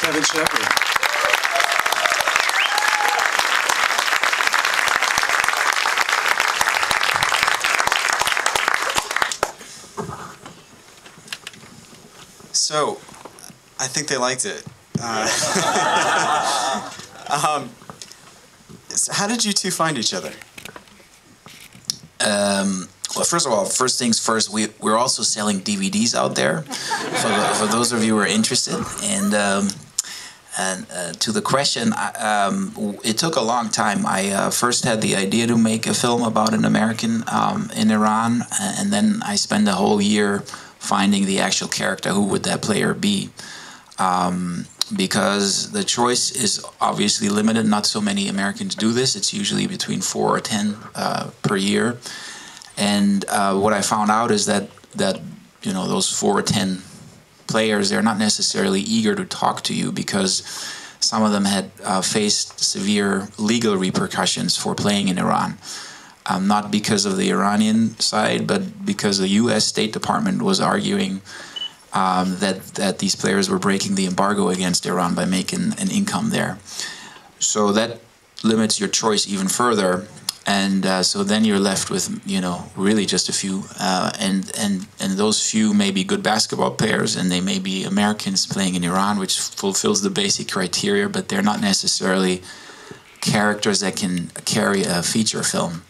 Kevin Sheppard. So, I think they liked it. So how did you two find each other? Well, first of all, first things first, we're also selling DVDs out there for those of you who are interested. And to the question, it took a long time. I first had the idea to make a film about an American in Iran, and then I spent a whole year finding the actual character. Who would that player be? Because the choice is obviously limited. Not so many Americans do this. It's usually between 4 or 10 per year. And what I found out is that you know, those 4 or 10 players, they're not necessarily eager to talk to you, because some of them had faced severe legal repercussions for playing in Iran. Not because of the Iranian side, but because the U.S. State Department was arguing that these players were breaking the embargo against Iran by making an income there. So that limits your choice even further. And so then you're left with, you know, really just a few, and those few may be good basketball players, and they may be Americans playing in Iran, which fulfills the basic criteria, but they're not necessarily characters that can carry a feature film.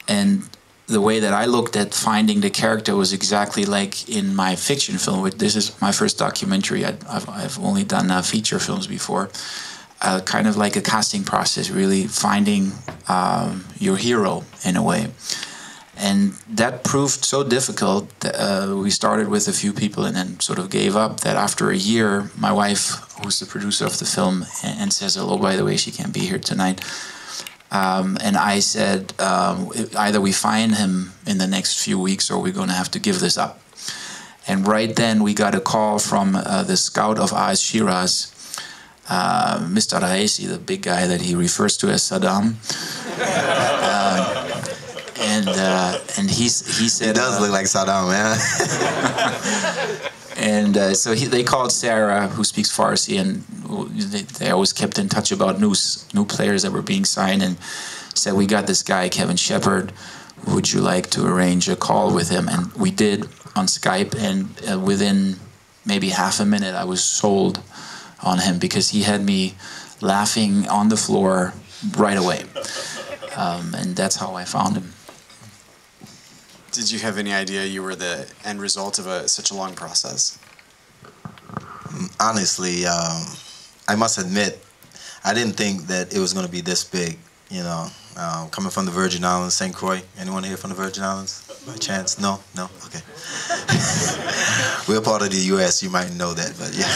And the way that I looked at finding the character was exactly like in my fiction film. This is my first documentary. I've only done feature films before. Kind of like a casting process, really finding your hero in a way. And that proved so difficult that we started with a few people and then sort of gave up. That after a year, my wife, who's the producer of the film and says hello, by the way, she can't be here tonight, and I said, either we find him in the next few weeks or we're going to have to give this up. And right then we got a call from the scout of AS Shiraz, Mr. Raisi, the big guy that he refers to as Saddam, and he said, it does look like Saddam, man. And so they called Sarah, who speaks Farsi, and they always kept in touch about new players that were being signed, and said, we got this guy, Kevin Sheppard, would you like to arrange a call with him? And we did on Skype, and within maybe half a minute I was sold on him, because he had me laughing on the floor right away. And that's how I found him. Did you have any idea you were the end result of such a long process? Honestly, I must admit, I didn't think that it was going to be this big, you know. Coming from the Virgin Islands, St. Croix. Anyone here from the Virgin Islands by chance? No? No? Okay. We're part of the U.S., you might know that, but yeah.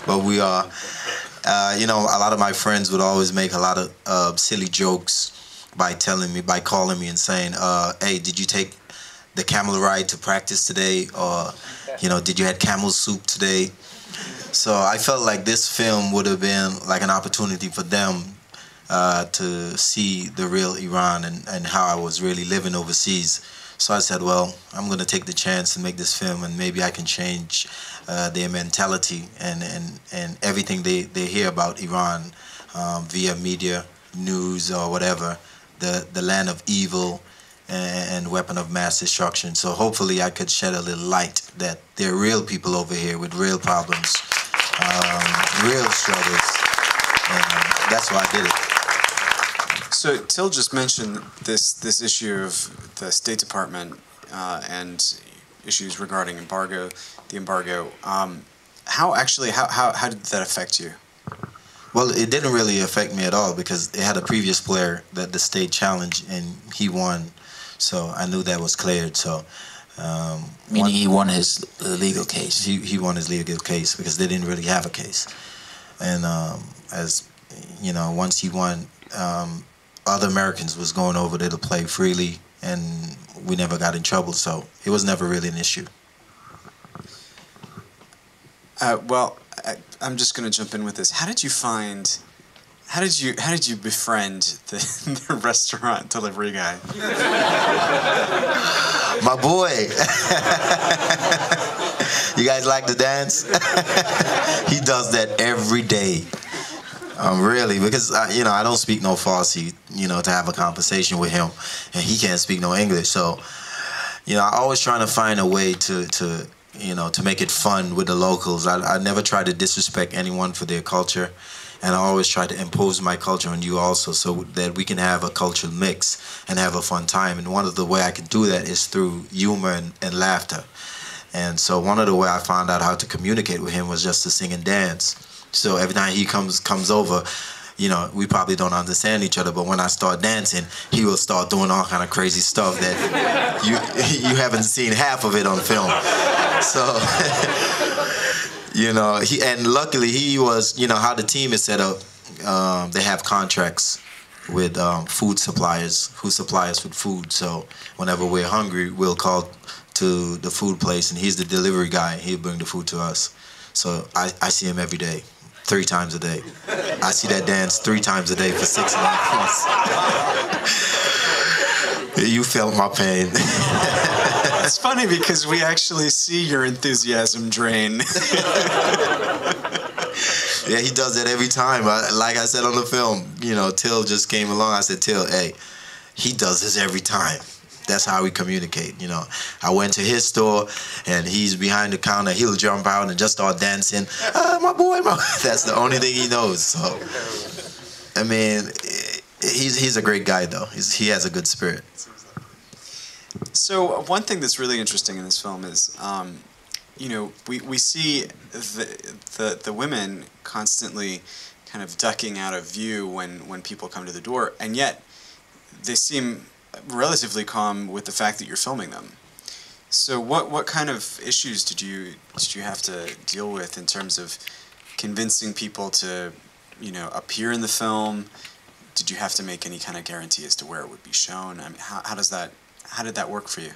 But we are, you know, a lot of my friends would always make a lot of silly jokes by calling me and saying, hey, did you take the camel ride to practice today? Or, you know, did you have camel soup today? So I felt like this film would have been like an opportunity for them to see the real Iran and how I was really living overseas. So I said, well, I'm going to take the chance and make this film, and maybe I can change their mentality and everything they hear about Iran via media, news, or whatever, the land of evil and weapon of mass destruction. So hopefully I could shed a little light that there are real people over here with real problems, real struggles, and that's why I did it. So Till just mentioned this issue of the State Department and issues regarding the embargo. How did that affect you? Well, it didn't really affect me at all, because it had a previous player that the state challenged and he won, so I knew that was cleared. So, meaning he won his legal case. He won his legal case because they didn't really have a case, and as you know, once he won. Other Americans was going over there to play freely, and we never got in trouble, so it was never really an issue. Well, I'm just going to jump in with this. How did you befriend the restaurant delivery guy? My boy. You guys like to dance? He does that every day. Really, because I don't speak no Farsi, to have a conversation with him, and he can't speak no English. So, I always trying to find a way to make it fun with the locals. I never try to disrespect anyone for their culture, and I always try to impose my culture on you also, so that we can have a cultural mix and have a fun time. And one of the way I can do that is through humor and laughter. And so one of the way I found out how to communicate with him was just to sing and dance. So every time he comes over, we probably don't understand each other, but when I start dancing, he will start doing all kind of crazy stuff that you haven't seen half of it on film. So, and luckily he was, how the team is set up, they have contracts with food suppliers who supply us with food. So whenever we're hungry, we'll call to the food place, and he's the delivery guy. He'll bring the food to us. So I see him every day. 3 times a day. I see that dance 3 times a day for 6.5 months. You felt my pain. It's funny because we actually see your enthusiasm drain. Yeah, he does that every time. Like I said on the film, Till just came along. I said, Till, hey, he does this every time. That's how we communicate, I went to his store, and he's behind the counter. He'll jump out and just start dancing. My boy. That's the only thing he knows. So, I mean, he's a great guy, though. He has a good spirit. So one thing that's really interesting in this film is, we see the women constantly kind of ducking out of view when people come to the door, and yet they seem relatively calm with the fact that you're filming them. So what kind of issues did you have to deal with in terms of convincing people to appear in the film? Did you have to make any kind of guarantee as to where it would be shown? I mean, how did that work for you?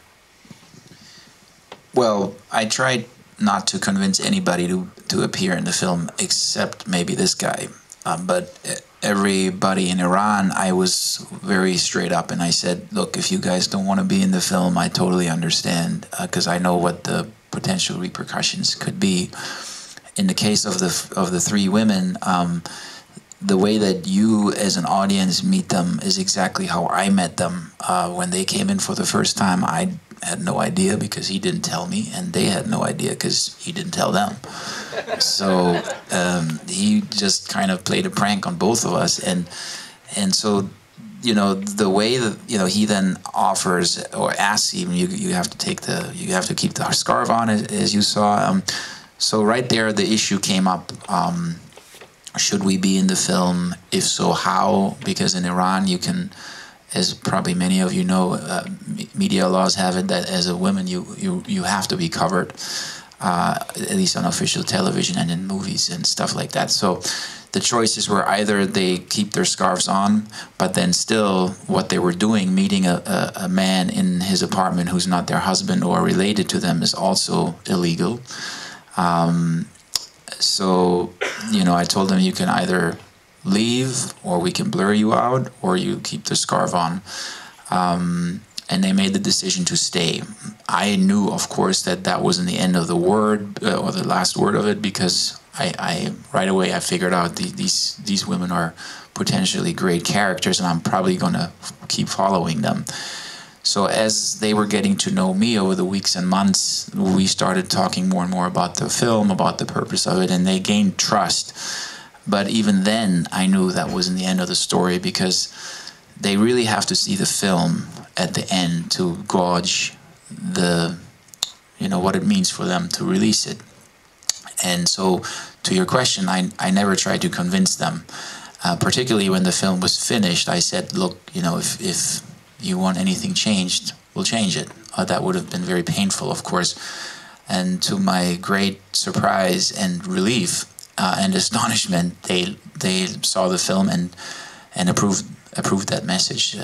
Well, I tried not to convince anybody to appear in the film except maybe this guy. But everybody in Iran, I was very straight up, and I said, look, if you guys don't want to be in the film, I totally understand, because I know what the potential repercussions could be. In the case of the 3 women, the way that you as an audience meet them is exactly how I met them. When they came in for the first time, I had no idea because he didn't tell me, and they had no idea because he didn't tell them. So he just kind of played a prank on both of us, and so the way that he then offers or asks him, you have to keep the scarf on, as you saw. So right there the issue came up. Should we be in the film? If so, how? Because in Iran you can, as probably many of you know, media laws have it that as a woman you have to be covered, at least on official television and in movies and stuff like that. So the choices were either they keep their scarves on, but then still what they were doing, meeting a man in his apartment who's not their husband or related to them, is also illegal. So I told them, you can either leave, or we can blur you out, or you keep the scarf on. And they made the decision to stay. I knew, of course, that wasn't the end of the word, or the last word of it, because I right away I figured out these women are potentially great characters, and I'm probably going to keep following them. So as they were getting to know me over the weeks and months, we started talking more and more about the film, about the purpose of it, and they gained trust. But even then, I knew that wasn't the end of the story, because they really have to see the film at the end to gauge what it means for them to release it. And so, to your question, I never tried to convince them. Particularly when the film was finished, I said, look, if you want anything changed, we'll change it. That would have been very painful, of course. And to my great surprise and relief and astonishment, they saw the film and approved that message.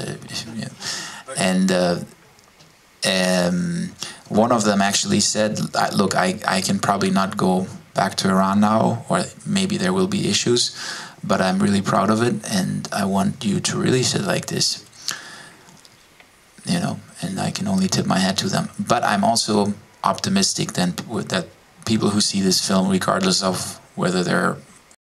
And one of them actually said, look, I can probably not go back to Iran now, or maybe there will be issues, but I'm really proud of it, and I want you to release it like this. And I can only tip my hat to them. But I'm also optimistic that people who see this film, regardless of whether they're